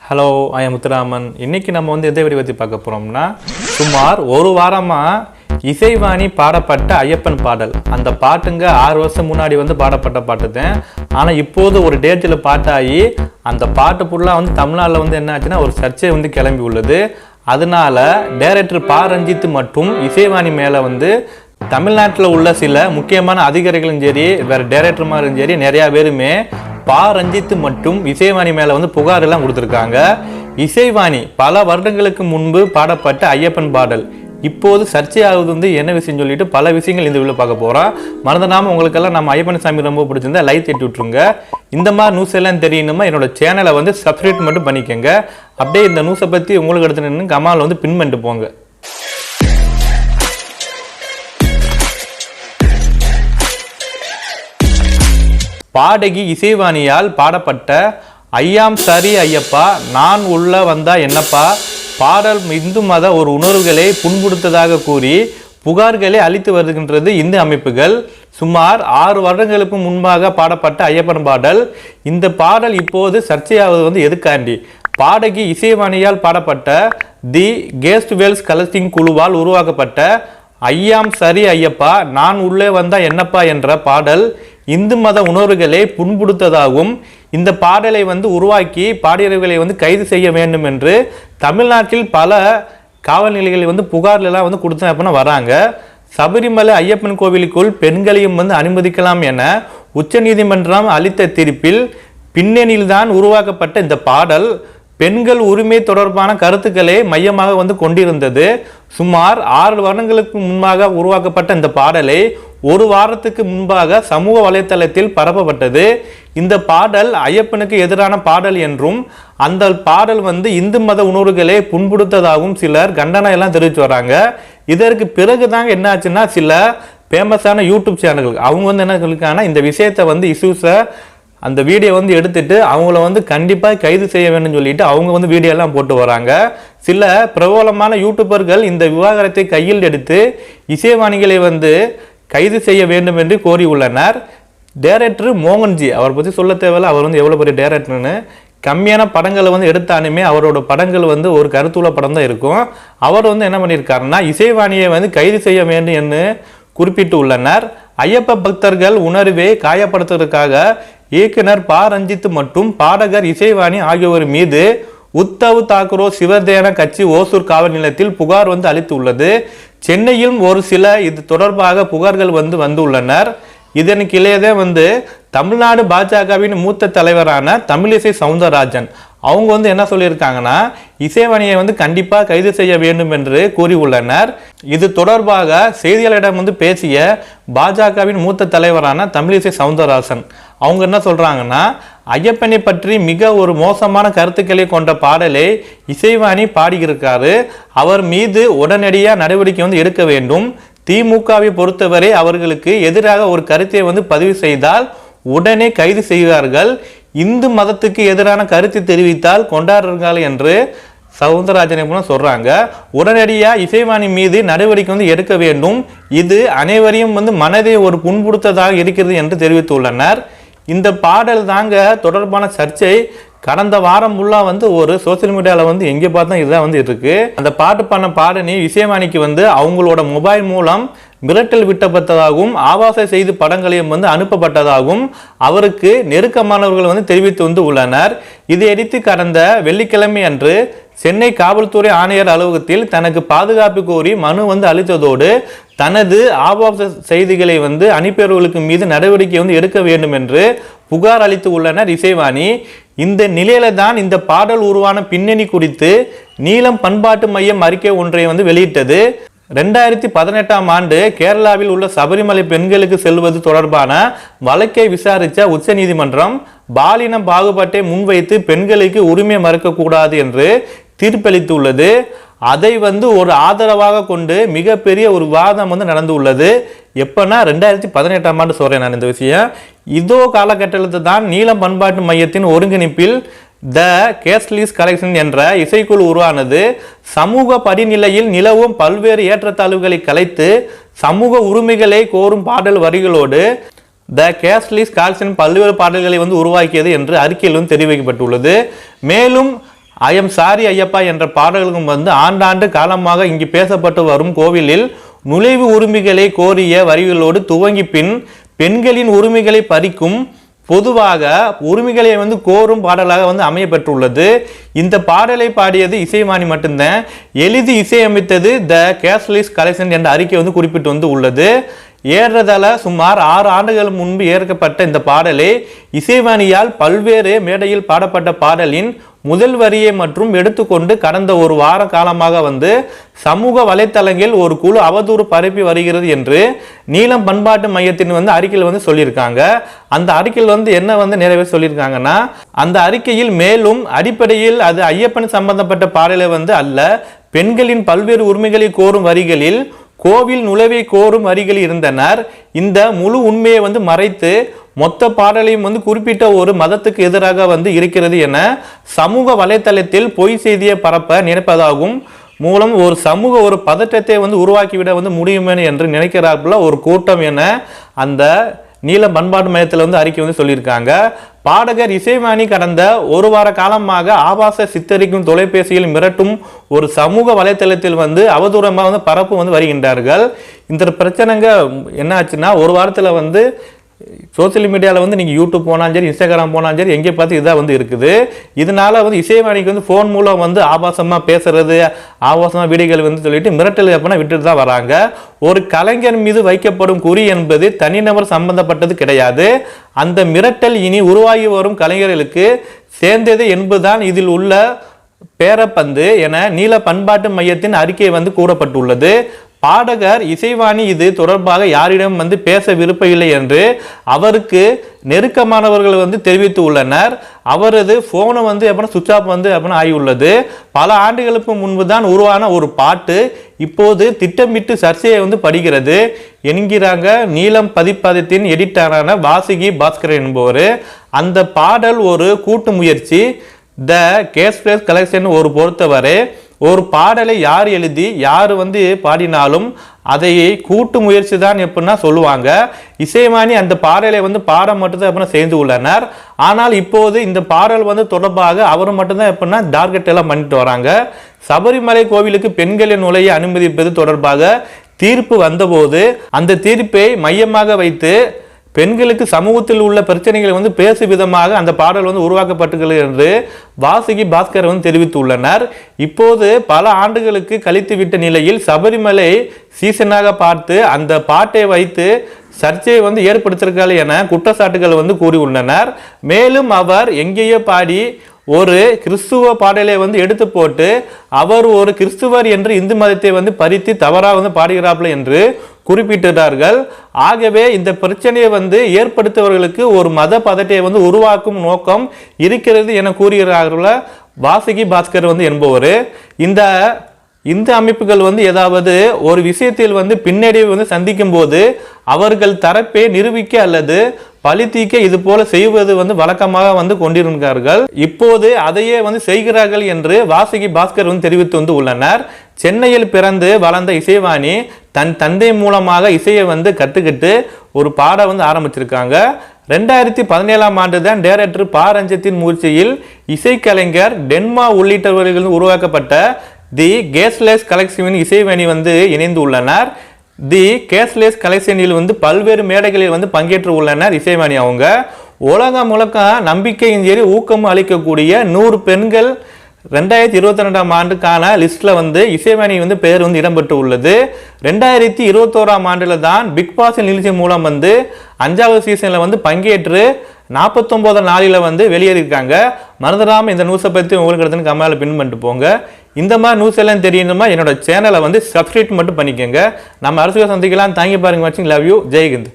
Hello I am Muthuraman. இன்னைக்கு நம்ம எதை பற்றி பார்க்க போகிறோம்னா, சுமார் ஒரு வாரமாக இசைவாணி பாடப்பட்ட ஐயப்பன் பாடல். அந்த பாட்டுங்க 6 வருஷம் முன்னாடி பாடப்பட்ட பாட்டு தான். ஆனால் இப்போது ஒரு டேட்டில் பாட்டாகி அந்த பாட்டு ஃபுல்லாக தமிழ்நாட்டில் என்ன ஆச்சுன்னா ஒரு சர்ச்சை கிளம்பி உள்ளது. அதனால டைரக்டர் பா ரஞ்சித் மற்றும் இசைவாணி மேலே தமிழ்நாட்டில் உள்ள சில முக்கியமான அதிகாரிகளும் சரி, வேறு டைரக்டர்மாரும் சரி, நிறையா பேருமே பா ரஞ்சித் மற்றும் இசைவாணி மேலே புகார் எல்லாம் கொடுத்துருக்காங்க. இசைவாணி பல வருடங்களுக்கு முன்பு பாடப்பட்ட ஐயப்பன் பாடல் இப்போது சர்ச்சையாகுது என்ன விஷயம் சொல்லிட்டு பல விஷயங்கள் இந்த வீடியோவில் பார்க்க போகிறோம். மறந்துடாமல் உங்களுக்கெல்லாம் நம்ம ஐயப்பன் சாமி ரொம்ப பிடிச்சிருந்தா லைக் தட்டி விட்டுருங்க. இந்த மாதிரி நியூஸ் எல்லாம் தெரியணுமா என்னோட சேனலை சப்ஸ்கிரைப் மட்டும் பண்ணிக்கோங்க. அப்படியே இந்த நியூஸை பற்றி உங்களுக்கு எடுத்து கமால் பின் பண்ணிட்டு போங்க. பாடகி இசைவாணியால் பாடப்பட்ட ஐயாம் சரி ஐயப்பா நான் உள்ள வந்தா என்னப்பா பாடல் இந்து மத ஒரு உணர்வுகளை புண்படுத்ததாக கூறி புகார்களை அளித்து வருகின்றது இந்து அமைப்புகள். சுமார் 6 வருடங்களுக்கு முன்பாக பாடப்பட்ட ஐயப்பன் பாடல். இந்த பாடல் இப்போது சர்ச்சையாவது எதுக்காண்டி? பாடகி இசைவாணியால் பாடப்பட்ட தி கெஸ்ட் வெல்ஸ் கலெக்டிங் குழுவால் உருவாக்கப்பட்ட ஐயாம் சரி ஐயப்பா நான் உள்ளே வந்தா என்னப்பா என்ற பாடல் இந்து மத உணர்வுகளை புண்படுத்ததாகவும் இந்த பாடலை உருவாக்கி பாடியவர்களை கைது செய்ய வேண்டும் என்று தமிழ்நாட்டில் பல காவல் நிலையங்களில் புகார்லாம் கொடுத்து அப்படின்னா வராங்க. சபரிமலை ஐயப்பன் கோவிலுக்குள் பெண்களையும் அனுமதிக்கலாம் என உச்சநீதிமன்றம் அளித்த தீர்ப்பில் பின்னணியில்தான் உருவாக்கப்பட்ட இந்த பாடல் பெண்கள் உரிமை தொடர்பான கருத்துக்களை மையமாக கொண்டிருந்தது. சுமார் 6 வருடங்களுக்கு முன்பாக உருவாக்கப்பட்ட இந்த பாடலை ஒரு வாரத்துக்கு முன்பாக சமூக வலைத்தளத்தில் பரப்பப்பட்டது. இந்த பாடல் ஐயப்பனுக்கு எதிரான பாடல் என்றும் அந்த பாடல் இந்து மத உணர்வுகளை புண்படுத்ததாகவும் சிலர் கண்டனம் எல்லாம் தெரிவித்து வராங்க. இதற்கு பிறகுதாங்க என்ன ஆச்சுன்னா, சில ஃபேமஸான யூடியூப் சேனல்கள் அவங்க என்ன சொல்லிருக்காங்கன்னா, இந்த விஷயத்தை இஷ்யூஸை அந்த வீடியோ எடுத்துட்டு அவங்கள கண்டிப்பாக கைது செய்ய வேண்டும் சொல்லிட்டு அவங்க வீடியோ எல்லாம் போட்டு வராங்க. சில பிரபலமான யூடியூபர்கள் இந்த விவகாரத்தை கையில் எடுத்து இசைவாணிகளை கைது செய்ய வேண்டும் என்று கோரியுள்ளனர். டைரக்டர் மோகன்ஜி அவர் பற்றி சொல்ல தேவையில்ல. அவர் எவ்வளோ பெரிய டைரக்டர்னு. கம்மியான படங்களை எடுத்தாலுமே அவரோட படங்கள் ஒரு கருத்துள்ள படம் தான் இருக்கும். அவர் என்ன பண்ணியிருக்காருன்னா, இசைவாணியை கைது செய்ய வேண்டும் என்று குறிப்பிட்டு உள்ளனர். ஐயப்ப பக்தர்கள் உணர்வை காயப்படுத்துவதற்காக இயக்குனர் பா ரஞ்சித் மற்றும் பாடகர் இசைவாணி ஆகியோர் மீது உத்தவ் தாக்கரே சிவசேனா கட்சி ஓசூர் காவல் நிலையத்தில் புகார் அளித்துள்ளது. சென்னையில் ஒரு சில இது தொடர்பாக புகார்கள் வந்துள்ளனர். இதற்கு இளையதான் தமிழ்நாடு பாஜகவின் மூத்த தலைவரான தமிழிசை சவுந்தரராஜன் அவங்க என்ன சொல்லியிருக்காங்கன்னா, இசைவாணியை கண்டிப்பாக கைது செய்ய வேண்டும் என்று கூறியுள்ளனர். இது தொடர்பாக செய்தியாளரிடம் பேசிய பாஜகவின் மூத்த தலைவரான தமிழிசை சவுந்தரராஜன் அவங்க என்ன சொல்றாங்கன்னா, ஐயப்பனை பற்றி மிக ஒரு மோசமான கருத்துக்களை கொண்ட பாடலை இசைவாணி பாடியிருக்காரு. அவர் மீது உடனடியாக நடவடிக்கை எடுக்க வேண்டும். திமுகவை பொறுத்தவரை அவர்களுக்கு எதிராக ஒரு கருத்தை பதிவு செய்தால் உடனே கைது செய்வார்கள். இந்து மதத்துக்கு எதிரான கருத்தை தெரிவித்தால் கொண்டாடுறார்கள் என்று சவுந்தரராஜன் சொல்றாங்க. உடனடியாக இசைவாணி மீது நடவடிக்கை எடுக்க வேண்டும். இது அனைவரையும் மனதை ஒரு புண்படுத்ததாக இருக்கிறது என்று தெரிவித்துள்ளனர். இந்த பாடல் தாங்க தொடர்பான சர்ச்சை கடந்த வாரம் ஃபுல்லா ஒரு சோசியல் மீடியாவில் எங்கே பார்த்தா இதுதான் இருக்கு. அந்த பாட்டு பண்ண பாடனி இசைவாணிக்கு அவங்களோட மொபைல் மூலம் மிரட்டல் விட்டப்பட்டதாகவும் ஆபாச செய்தி படங்களையும் அனுப்பப்பட்டதாகவும் அவருக்கு நெருக்கமானவர்கள் தெரிவித்து உள்ளனர். இதையடுத்து கடந்த வெள்ளிக்கிழமை அன்று சென்னை காவல்துறை ஆணையர் அலுவலகத்தில் தனக்கு பாதுகாப்பு கோரி மனு அளித்ததோடு தனது ஆபாச செய்திகளை அனுப்பியவர்களுக்கு மீது நடவடிக்கை எடுக்க வேண்டும் என்று புகார் அளித்து உள்ளனர் இசைவாணி. இந்த நிலையில தான் இந்த பாடல் உருவான பின்னணி குறித்து நீலம் பண்பாட்டு மையம் அறிக்கை ஒன்றை வெளியிட்டது. 2018ஆம் ஆண்டு கேரளாவில் உள்ள சபரிமலை பெண்களுக்கு செல்வது தொடர்பான வழக்கை விசாரித்த உச்சநீதிமன்றம் பாலின பாகுபாட்டை முன்வைத்து பெண்களுக்கு உரிமை மறுக்கக்கூடாது என்று தீர்ப்பளித்துள்ளது. அதை ஒரு ஆதரவாக கொண்டு மிகப்பெரிய ஒரு விவாதம் நடந்து உள்ளது. எப்பன்னா 2018ஆம் ஆண்டு சொல்றேன் நான் இந்த விஷயம். இதோ காலகட்டத்தில் தான் நீலம் பண்பாட்டு மையத்தின் ஒருங்கிணைப்பில் த கேஸ்ட்லிஸ் கலெக்ஷன் என்ற இசைக்குழு உருவானது. சமூக படிநிலையில் நிலவும் பல்வேறு ஏற்றத்தாழ்வுகளை கலைத்து சமூக உரிமைகளை கோரும் பாடல் வரிகளோடு த கேஸ்ட்லிஸ் கலெக்ஷன் பல்வேறு பாடல்களை உருவாக்கியது என்று அறிக்கையிலும் தெரிவிக்கப்பட்டுள்ளது. மேலும் ஐயம் சாரி ஐயப்பா என்ற பாடல்களும் வந்து ஆண்டாண்டு காலமாக இங்கு பேசப்பட்டு வரும் கோவிலில் நுழைவு உரிமைகளை கோரிய வரிகளோடு துவங்கி பின் பெண்களின் உரிமைகளை பறிக்கும் பொதுவாக உரிமைகளை வந்து கோரும் பாடலாக வந்து அமைய பெற்றுள்ளது. இந்த பாடலை பாடியது இசைவாணி மட்டும்தான். எழுதி இசையமைத்தது த கேஸ்லிஸ் கலெக்ஷன் என்ற அறிக்கை வந்து குறிப்பிட்டு வந்து உள்ளது. ஏறதால சுமார் 6 ஆண்டுகள் முன்பு ஏற்கப்பட்ட இந்த பாடலை இசைவாணியால் பல்வேறு மேடையில் பாடப்பட்ட பாடலின் முதல் வரியை மற்றும் எடுத்துக்கொண்டு கடந்த ஒரு வார காலமாக வந்து சமூக வலைத்தளங்களில் ஒரு குழு அவதூறு பரப்பி வருகிறது என்று நீலம் பண்பாட்டு மையத்தின் வந்து அறிக்கையில் வந்து சொல்லியிருக்காங்க. அந்த அறிக்கையில் வந்து என்ன வந்து நிறைவே சொல்லியிருக்காங்கன்னா, அந்த அறிக்கையில் மேலும் அடிப்படையில் அது ஐயப்பன் சம்பந்தப்பட்ட பாடலை வந்து அல்ல, பெண்களின் பல்வேறு உரிமைகளை கோரும் வரிகளில் கோவில் நுழைவை கோரும் வரிகள் இருந்தனர். இந்த முழு உண்மையை வந்து மறைத்து மொத்த பாடலையும் வந்து குறிப்பிட்ட ஒரு மதத்துக்கு எதிராக வந்து இருக்கிறது என சமூக வலைத்தளத்தில் பொய் செய்தியை பரப்ப நினைப்பதாகும் மூலம் ஒரு சமூக ஒரு பதற்றத்தை வந்து உருவாக்கிவிட வந்து முடியுமே என்று நினைக்கிறார்கள ஒரு கூட்டம் என அந்த நீலம் பண்பாட்டு மையத்தில் வந்து அறிக்கை வந்து சொல்லியிருக்காங்க. பாடகர் இசைவாணி கடந்த ஒரு வார காலமாக ஆபாச சித்தரிக்கும் தொலைபேசியில் மிரட்டும் ஒரு சமூக வலைத்தளத்தில் வந்து அவதூறமாக வந்து பரப்பு வந்து வருகின்றார்கள். இந்த பிரச்சனைங்க என்ன ஆச்சுன்னா, ஒரு வாரத்தில் வந்து சோசியல் மீடியாவில் வந்து நீங்கள் யூடியூப் போனாலும் சரி, இன்ஸ்டாகிராம் போனாலும் சரி, எங்கே பார்த்து இதாக வந்து இருக்குது. இதனால வந்து இசைவாணிக்கு வந்து ஃபோன் மூலம் வந்து ஆபாசமாக பேசுறது, ஆபாசமாக வீடியோகள் வந்து சொல்லிட்டு மிரட்டல் அப்படின்னா விட்டுட்டு தான் வராங்க. ஒரு கலைஞர் மீது வைக்கப்படும் குறி என்பது தனிநபர் சம்பந்தப்பட்டது கிடையாது. அந்த மிரட்டல் இனி உருவாகி வரும் கலைஞர்களுக்கு சேர்ந்தது என்பதுதான் இதில் உள்ள பேரப்பந்து என நீல பண்பாட்டு மையத்தின் அறிக்கை வந்து கூறப்பட்டுள்ளது. பாடகர் இசைவாணி இது தொடர்பாக யாரிடம் வந்து பேச விருப்பமில்லை என்று அவருக்கு நெருக்கமானவர்கள் வந்து தெரிவித்து உள்ளனர். அவரது போனை வந்து சுவிட்ச் ஆஃப் வந்து ஆகியுள்ளது. பல ஆண்டுகளுக்கு முன்பு தான் உருவான ஒரு பாட்டு இப்போது திட்டமிட்டு சர்ச்சையை வந்து படிக்கிறது என்கிறாங்க நீலம் பதிப்பதத்தின் எடிட்டரான வாசுகி பாஸ்கர் என்பவர். அந்த பாடல் ஒரு கூட்டு முயற்சி. த கேஸ்பிளஸ் கலெக்ஷன் ஒரு பொறுத்தவரை ஒரு பாடலை யார் எழுதி யார் வந்து பாடினாலும் அதை கூட்டு முயற்சி தான் எப்படின்னா சொல்லுவாங்க. இசைவாணி அந்த பாடலை வந்து பாட மட்டும்தான் எப்படின்னா செய்து உள்ளனர். ஆனால் இப்போது இந்த பாடல் வந்து தொடர்பாக அவர் மட்டும்தான் எப்படின்னா டார்கெட் எல்லாம் பண்ணிட்டு வராங்க. சபரிமலை கோவிலுக்கு பெண்களின் நுழைய அனுமதிப்பது தொடர்பாக தீர்ப்பு வந்தபோது அந்த தீர்ப்பை மையமாக வைத்து பெண்களுக்கு சமூகத்தில் உள்ள பிரச்சனைகளை வந்து பேசும் விதமாக அந்த பாடல் வந்து உருவாக்கப்பட்டுள்ளது என்று வாசுகி பாஸ்கர் வந்து தெரிவித்துள்ளனர். இப்போது பல ஆண்டுகளுக்கு கழித்துவிட்ட நிலையில் சபரிமலை சீசனாக பார்த்து அந்த பாட்டை வைத்து சர்ச்சையை வந்து ஏற்படுத்தியிருக்காள் என குற்றச்சாட்டுகள் வந்து கூறியுள்ளனர். மேலும் அவர் எங்கேயோ பாடி ஒரு கிறிஸ்துவ பாடலை வந்து எடுத்து போட்டு அவர் ஒரு கிறிஸ்துவர் என்று இந்து மதத்தை வந்து பறித்து தவறாக வந்து பாடுகிறார்கள் என்று குறிப்பிட்டார்கள். ஆகவே இந்த பிரச்சனையை வந்து ஏற்படுத்துவர்களுக்கு ஒரு மத பதட்டத்தை வந்து உருவாக்கும் நோக்கம் இருக்கிறது என கூறுகிறார்கள் வாசுகி பாஸ்கர் வந்து என்பவர். இந்த அமைப்புகள் வந்து ஏதாவது ஒரு விஷயத்தில் வந்து பின்னடைவை வந்து சந்திக்கும் போது அவர்கள் தரப்பை நிரூபிக்க அல்லது பழி தீக்க இது போல செய்வது வந்து வழக்கமாக வந்து கொண்டிருக்கிறார்கள். இப்போது அதையே வந்து செய்கிறார்கள் என்று வாசுகி பாஸ்கர் வந்து தெரிவித்து வந்து உள்ளனர். சென்னையில் பிறந்து வளர்ந்த இசைவாணி தன் தந்தை மூலமாக இசையை வந்து கற்றுக்கிட்டு ஒரு பாட வந்து ஆரம்பிச்சிருக்காங்க. 2017ஆம் ஆண்டு தான் டைரக்டர் பா ரஞ்சித்தின் முயற்சியில் இசைக்கலைஞர் டென்மா உள்ளிட்டவர்கள் உருவாக்கப்பட்ட தி கேஸ்லெஸ் கலெக்ஷனின் இசைவாணி வந்து இணைந்து உள்ளனர். தி கேஸ்லெஸ் கலெக்ஷனில் வந்து பல்வேறு மேடைகளில் வந்து பங்கேற்று உள்ளனர் இசைவாணி. அவங்க உலகம் முழுக்க நம்பிக்கையின் சரி ஊக்கமும் அளிக்கக்கூடிய 100 பெண்கள் 2022ஆம் ஆண்டுக்கான லிஸ்ட்ல வந்து இசைவாணி வந்து பெயர் வந்து இடம்பெற்று உள்ளது. 2021ஆம் ஆண்டுல தான் பிக் பாஸ் நிகழ்ச்சி மூலம் வந்து 5வது சீசன்ல வந்து பங்கேற்று 49 நாளில வந்து வெளியேறியிருக்காங்க. மறந்துடாம இந்த நியூஸை பற்றி உங்களுக்கு கமெண்ட்ல பின் பண்ணிட்டு போங்க. இந்த மாதிரி நியூஸ் எல்லாம் தெரியணுமா என்னோட சேனலை வந்து சப்ஸ்கிரைப் மட்டும் பண்ணிக்கோங்க. நம்ம அரசியல் சந்திக்கலாம். தேங்க்யூ பாருங்க வாட்சிங். Love you. ஜெய் ஹிந்த்.